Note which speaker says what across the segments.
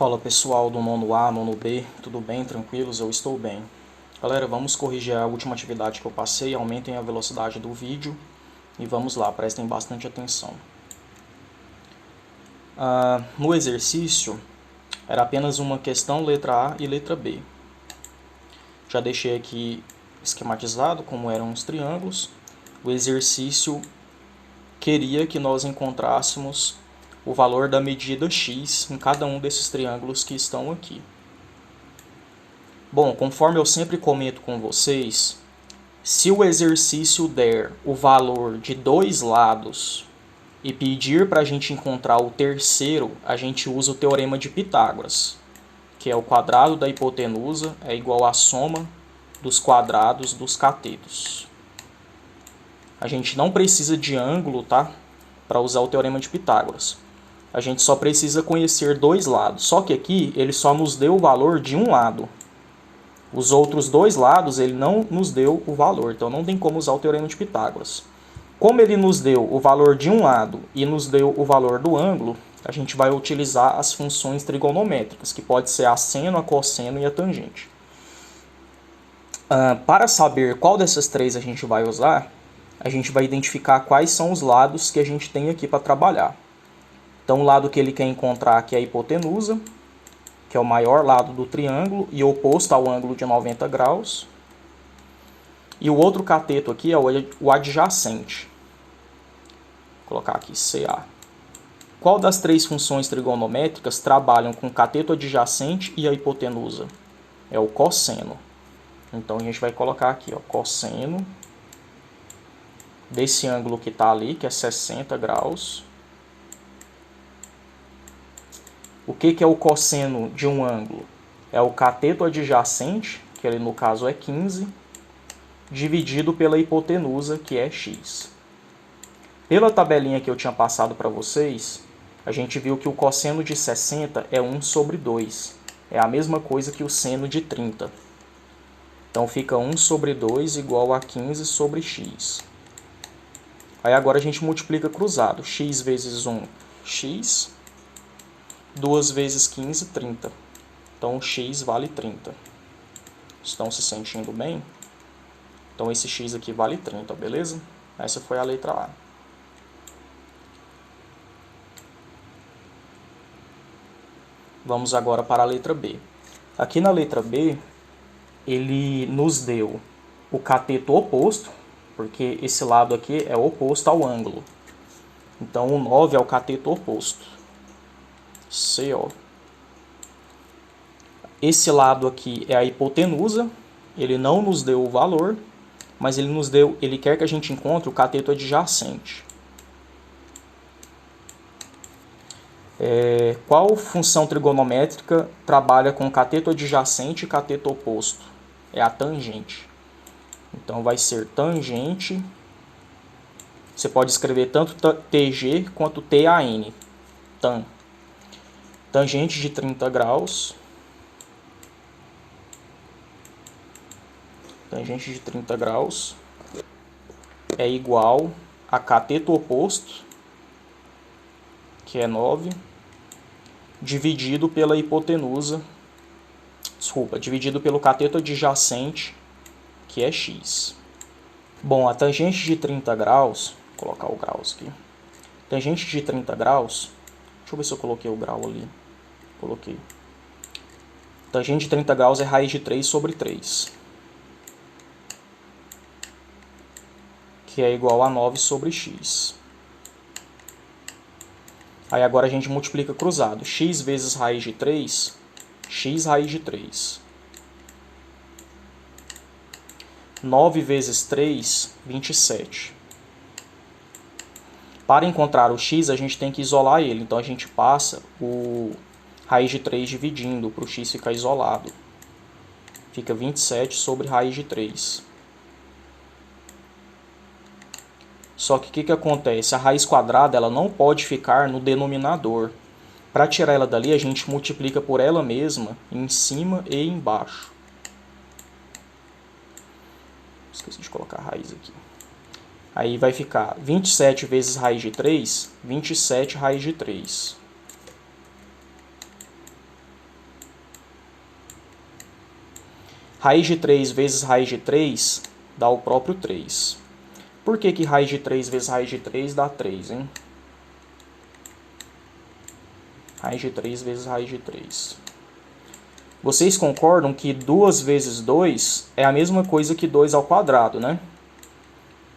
Speaker 1: Fala pessoal do nono A, nono B, tudo bem? Tranquilos? Eu estou bem. Galera, vamos corrigir a última atividade que eu passei, aumentem a velocidade do vídeo e vamos lá, prestem bastante atenção. No exercício, era apenas uma questão letra A e letra B. Já deixei aqui esquematizado como eram os triângulos. O exercício queria que nós encontrássemos o valor da medida x em cada um desses triângulos que estão aqui. Bom, conforme eu sempre comento com vocês, se o exercício der o valor de dois lados e pedir para a gente encontrar o terceiro, a gente usa o teorema de Pitágoras, que é o quadrado da hipotenusa é igual à soma dos quadrados dos catetos. A gente não precisa de ângulo, tá? Para usar o teorema de Pitágoras. A gente só precisa conhecer dois lados. Só que aqui ele só nos deu o valor de um lado. Os outros dois lados ele não nos deu o valor. Então não tem como usar o teorema de Pitágoras. Como ele nos deu o valor de um lado e nos deu o valor do ângulo, a gente vai utilizar as funções trigonométricas, que pode ser a seno, a cosseno e a tangente. Para saber qual dessas três a gente vai usar, a gente vai identificar quais são os lados que a gente tem aqui para trabalhar. Então o lado que ele quer encontrar aqui é a hipotenusa, que é o maior lado do triângulo e oposto ao ângulo de 90 graus. E o outro cateto aqui é o adjacente. Vou colocar aqui CA. Qual das três funções trigonométricas trabalham com o cateto adjacente e a hipotenusa? É o cosseno. Então a gente vai colocar aqui, ó, cosseno desse ângulo que está ali, que é 60 graus. O que é o cosseno de um ângulo? É o cateto adjacente, que ele no caso é 15, dividido pela hipotenusa, que é x. Pela tabelinha que eu tinha passado para vocês, a gente viu que o cosseno de 60 é 1 sobre 2. É a mesma coisa que o seno de 30. Então fica 1 sobre 2 igual a 15 sobre x. Aí agora a gente multiplica cruzado. X vezes 1, x. 2 vezes 15, 30. Então, x vale 30. Estão se sentindo bem? Então, esse x aqui vale 30, beleza? Essa foi a letra A. Vamos agora para a letra B. Aqui na letra B, ele nos deu o cateto oposto, porque esse lado aqui é oposto ao ângulo. Então, o 9 é o cateto oposto. CO. Esse lado aqui é a hipotenusa, ele não nos deu o valor, mas ele quer que a gente encontre o cateto adjacente. Qual função trigonométrica trabalha com cateto adjacente e cateto oposto? É a tangente. Então vai ser tangente, você pode escrever tanto TG quanto TAN, tan. Tangente de 30 graus. Tangente de 30 graus é igual a cateto oposto, que é 9, dividido pela hipotenusa, dividido pelo cateto adjacente, que é x. Bom, a tangente de 30 graus, vou colocar o graus aqui. Tangente de 30 graus, deixa eu ver se eu coloquei o grau ali. Coloquei. Tangente de 30 graus é raiz de 3 sobre 3. Que é igual a 9 sobre x. Aí agora a gente multiplica cruzado. X vezes raiz de 3, x raiz de 3. 9 vezes 3, 27. Para encontrar o x, a gente tem que isolar ele. Então a gente passa o raiz de 3 dividindo, para o x ficar isolado. Fica 27 sobre raiz de 3. Só que o que acontece? A raiz quadrada ela não pode ficar no denominador. Para tirar ela dali, a gente multiplica por ela mesma, em cima e embaixo. Esqueci de colocar a raiz aqui. Aí vai ficar 27 vezes raiz de 3, 27 raiz de 3. Raiz de 3 vezes raiz de 3 dá o próprio 3. Por que que raiz de 3 vezes raiz de 3 dá 3, hein? Raiz de 3 vezes raiz de 3. Vocês concordam que 2 vezes 2 é a mesma coisa que 2 ao quadrado, né?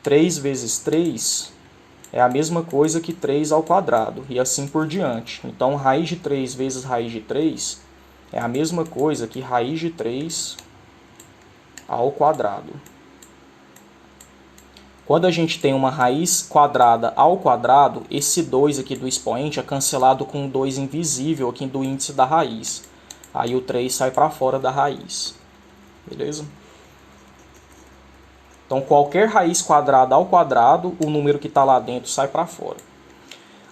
Speaker 1: 3 vezes 3 é a mesma coisa que 3 ao quadrado, e assim por diante. Então, raiz de 3 vezes raiz de 3 é a mesma coisa que raiz de 3 ao quadrado. Quando a gente tem uma raiz quadrada ao quadrado, esse 2 aqui do expoente é cancelado com um 2 invisível aqui do índice da raiz. Aí o 3 sai para fora da raiz. Beleza? Então, qualquer raiz quadrada ao quadrado, o número que está lá dentro sai para fora.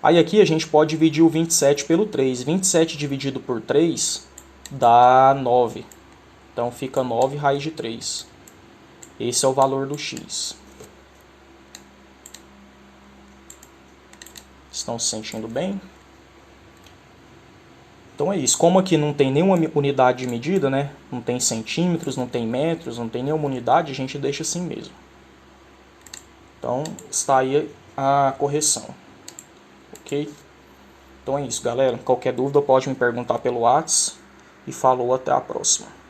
Speaker 1: Aí aqui a gente pode dividir o 27 pelo 3. 27 dividido por 3 dá 9. Então fica 9 raiz de 3. Esse é o valor do x. Estão se sentindo bem? Então é isso. Como aqui não tem nenhuma unidade de medida, né? Não tem centímetros, não tem metros, não tem nenhuma unidade, a gente deixa assim mesmo. Então está aí a correção. Ok? Então é isso, galera. Qualquer dúvida pode me perguntar pelo WhatsApp. E falou, até a próxima.